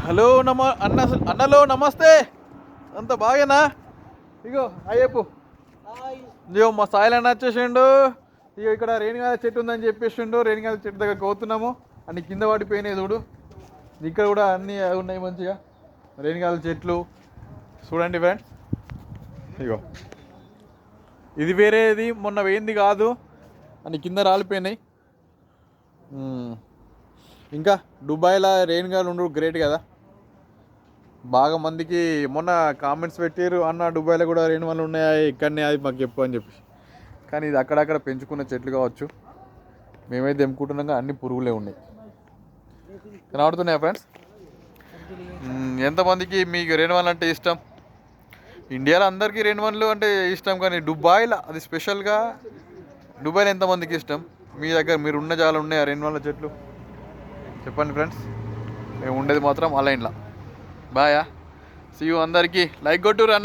Hello అన్నలో నమస్తే. అంత బాగేనా? ఇగో అయ్యప్పు, ఇగో మా సాయిల్ అన్న వచ్చేసిండు. ఇక ఇక్కడ రేణిగాల చెట్టు ఉందని చెప్పేసిండు. రేణిగాల చెట్టు దగ్గర కోతున్నాము. అన్ని కింద పడిపోయినాయి చూడు. ఇక్కడ కూడా అన్నీ ఉన్నాయి మంచిగా రేణిగాల చెట్లు చూడండి ఫ్రెండ్స్. ఇగో ఇది వేరేది, మొన్న వేయింది కాదు, అన్ని కింద రాలిపోయినాయి. ఇంకా దుబాయ్లో రేణిగాలు ఉండు గ్రేట్ కదా. బాగా మందికి మొన్న కామెంట్స్ పెట్టారు, అన్న దుబాయ్లో కూడా రేణిగాలు ఉన్నాయా, ఇక్కడనే అది మాకు చెప్పు అని చెప్పి. కానీ ఇది అక్కడక్కడ పెంచుకున్న చెట్లు కావచ్చు. మేమైతే తెంపుకుంటున్నాగా అన్ని పురుగులే ఉన్నాయి. కనబడుతున్నాయా ఫ్రెండ్స్? ఎంతమందికి మీకు రేణిగాలు అంటే ఇష్టం? ఇండియాలో అందరికీ రేణిగాలు అంటే ఇష్టం, కానీ దుబాయ్లో అది స్పెషల్గా. దుబాయ్లో ఎంతమందికి ఇష్టం? మీ దగ్గర మీరు ఉన్న చాలా ఉన్నాయా రేణిగాల చెట్లు? చెప్పండి ఫ్రెండ్స్. మేము ఉండేది మాత్రం అలైన్లా. బాయా, సీ యూ. అందరికీ లైక్ కొట్టురు అన్న.